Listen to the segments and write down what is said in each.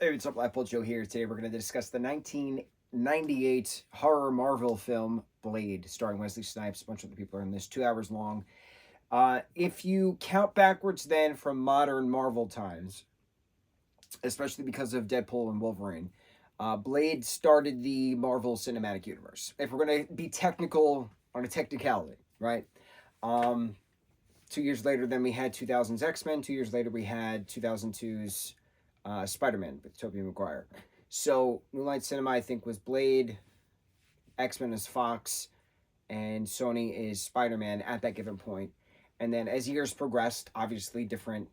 Hey, what's up, lightboltjoe here. Today we're going to discuss the 1998 horror Marvel film Blade, starring Wesley Snipes. A bunch of other people are in this, 2 hours long. If you count backwards then from modern Marvel times, especially because of Deadpool and Wolverine, Blade started the Marvel Cinematic Universe. If we're going to be technical on a technicality, right? 2 years later, then we had 2000's X-Men. 2 years later, we had 2002's Spider-Man with Tobey Maguire. So Moonlight Cinema, I think, was Blade, X-Men is Fox, and Sony is Spider-Man at that given point. And then as years progressed, obviously different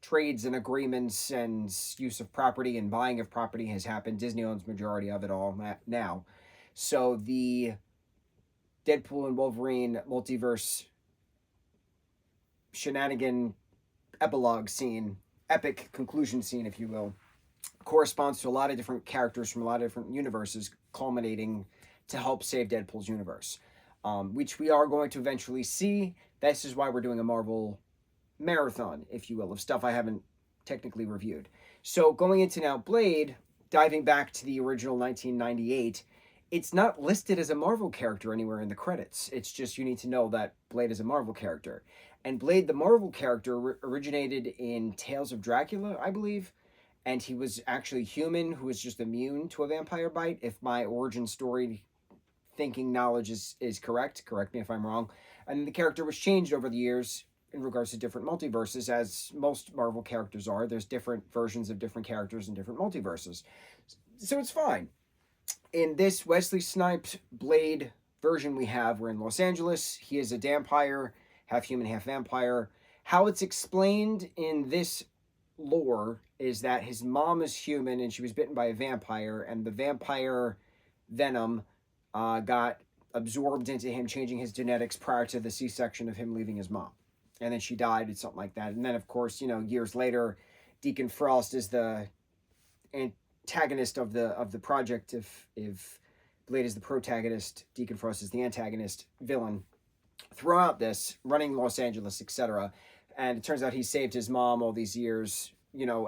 trades and agreements and use of property and buying of property has happened. Disney owns majority of it all now. So the Deadpool and Wolverine multiverse shenanigan epilogue scene, epic conclusion scene, if you will, corresponds to a lot of different characters from a lot of different universes, culminating to help save Deadpool's universe, which we are going to eventually see. This is why we're doing a Marvel marathon, if you will, of stuff I haven't technically reviewed. So going into now Blade, diving back to the original 1998, it's not listed as a Marvel character anywhere in the credits. It's just you need to know that Blade is a Marvel character. And Blade, the Marvel character, originated in Tales of Dracula, I believe. And he was actually human who was just immune to a vampire bite. If my origin story thinking knowledge is correct me if I'm wrong. And the character was changed over the years in regards to different multiverses, as most Marvel characters are. There's different versions of different characters in different multiverses. So it's fine. In this Wesley Snipes Blade version we have, we're in Los Angeles. He is a vampire, half human, half vampire. How it's explained in this lore is that his mom is human and she was bitten by a vampire, and the vampire venom got absorbed into him, changing his genetics prior to the C-section of him leaving his mom. And then she died or something like that. And then, of course, years later, Deacon Frost is the antagonist of the project. If Blade is the protagonist, Deacon Frost is the antagonist, villain. Throughout this, running Los Angeles, etc. And it turns out he saved his mom all these years,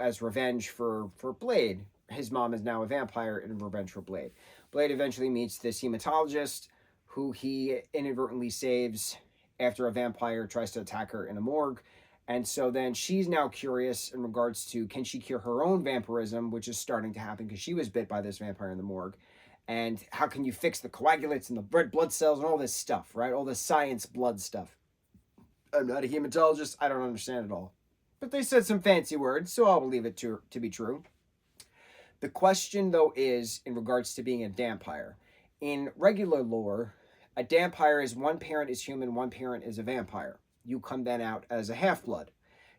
as revenge for Blade. His mom is now a vampire in revenge for Blade. Blade eventually meets this hematologist who he inadvertently saves after a vampire tries to attack her in a morgue. And so then she's now curious in regards to, can she cure her own vampirism, which is starting to happen because she was bit by this vampire in the morgue. And how can you fix the coagulates and the red blood cells and all this stuff, right? All this science blood stuff. I'm not a hematologist. I don't understand it all. But they said some fancy words, so I'll believe it to be true. The question, though, is in regards to being a vampire. In regular lore, a vampire is one parent is human, one parent is a vampire. You come then out as a half-blood.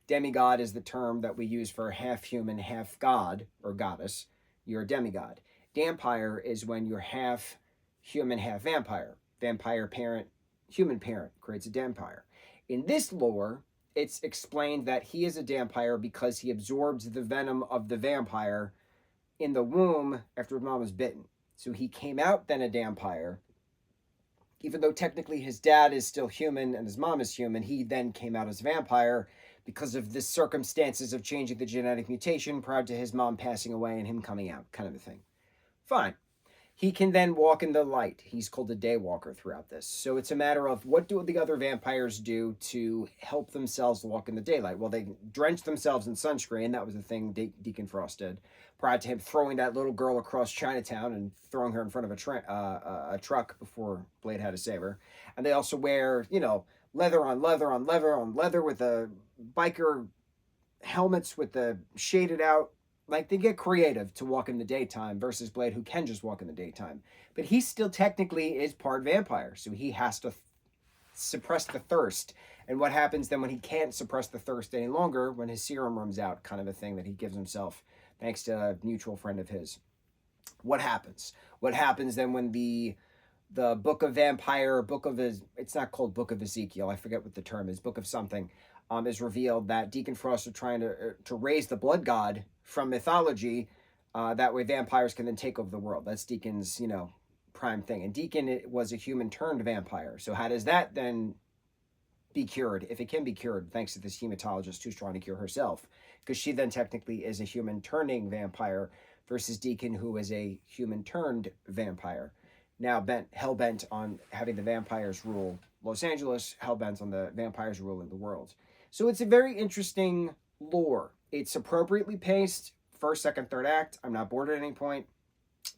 Demigod is the term that we use for half human, half god or goddess. You're a demigod. Vampire is when you're half human, half vampire. Vampire parent, human parent creates a vampire. In this lore, it's explained that he is a vampire because he absorbs the venom of the vampire in the womb after his mom was bitten. So he came out then a vampire. Even though technically his dad is still human and his mom is human, he then came out as a vampire because of the circumstances of changing the genetic mutation prior to his mom passing away and him coming out, kind of a thing. Fine. He can then walk in the light. He's called a daywalker throughout this. So it's a matter of what do the other vampires do to help themselves walk in the daylight? Well, they drench themselves in sunscreen. That was the thing Deacon Frost did prior to him throwing that little girl across Chinatown and throwing her in front of a truck before Blade had to save her. And they also wear, leather on leather on leather on leather with the biker helmets with the shaded out. Like, they get creative to walk in the daytime versus Blade, who can just walk in the daytime. But he still technically is part vampire, so he has to suppress the thirst. And what happens then when he can't suppress the thirst any longer, when his serum runs out, kind of a thing that he gives himself, thanks to a mutual friend of his. What happens? What happens then when the Book of Vampire, it's not called Book of Ezekiel, I forget what the term is, Book of something, is revealed that Deacon Frost are trying to raise the blood god from mythology, that way vampires can then take over the world. That's Deacon's, prime thing. And Deacon was a human turned vampire. So how does that then be cured? If it can be cured, thanks to this hematologist who's trying to cure herself. because she then technically is a human turning vampire versus Deacon, who is a human turned vampire. Now hell bent on having the vampires rule Los Angeles, hell bent on the vampires ruling the world. So it's a very interesting lore. It's appropriately paced, first, second, third act. I'm not bored at any point.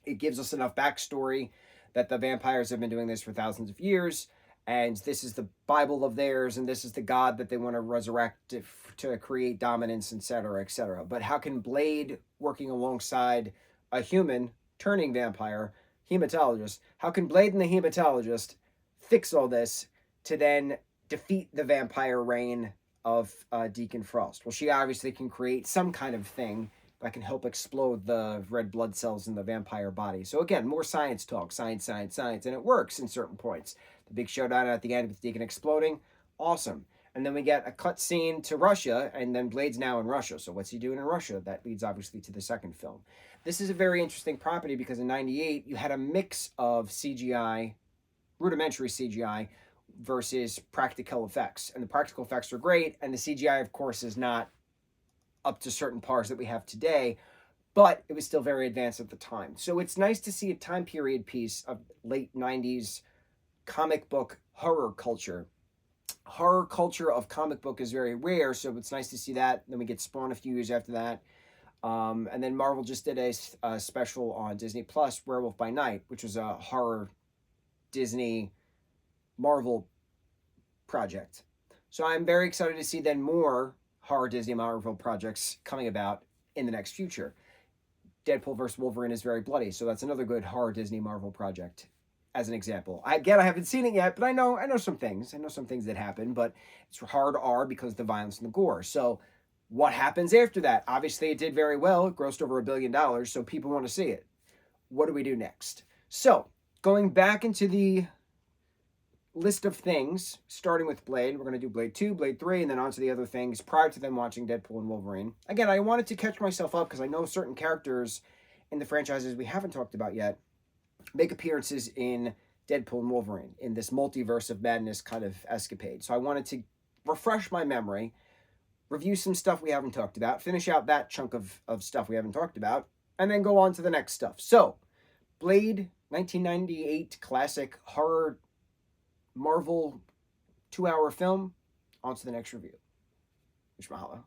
It gives us enough backstory that the vampires have been doing this for thousands of years, and this is the Bible of theirs, and this is the God that they want to resurrect to create dominance, etc., etc. But how can Blade, working alongside a human turning vampire, hematologist, how can Blade and the hematologist fix all this to then defeat the vampire reign of Deacon Frost? Well, she obviously can create some kind of thing that can help explode the red blood cells in the vampire body. So again, more science talk, science, and it works in certain points. The big showdown at the end with Deacon exploding, awesome. And then we get a cut scene to Russia, and then Blade's now in Russia. So what's he doing in Russia? That leads obviously to the second film. This is a very interesting property because in '98, you had a mix of CGI, rudimentary CGI, versus practical effects. And the practical effects are great, and the CGI, of course, is not up to certain pars that we have today, but it was still very advanced at the time. So it's nice to see a time period piece of late 90s comic book horror culture. Horror culture of comic book is very rare, so it's nice to see that. Then we get Spawn a few years after that. And then Marvel just did a special on Disney Plus, Werewolf by Night, which was a horror Disney Marvel project. So I'm very excited to see then more horror Disney Marvel projects coming about in the next future. Deadpool vs. Wolverine is very bloody, so that's another good horror Disney Marvel project, as an example. I haven't seen it yet, but I know some things. I know some things that happen, but it's hard R because of the violence and the gore. So what happens after that? Obviously, it did very well. It grossed over $1 billion, so people want to see it. What do we do next? So going back into the list of things, starting with Blade. We're going to do Blade 2, Blade 3, and then on to the other things prior to them watching Deadpool and Wolverine. Again, I wanted to catch myself up because I know certain characters in the franchises we haven't talked about yet make appearances in Deadpool and Wolverine in this multiverse of madness kind of escapade. So I wanted to refresh my memory, review some stuff we haven't talked about, finish out that chunk of stuff we haven't talked about, and then go on to the next stuff. So, Blade, 1998 classic horror Marvel 2-hour film. On to the next review. Mahalo.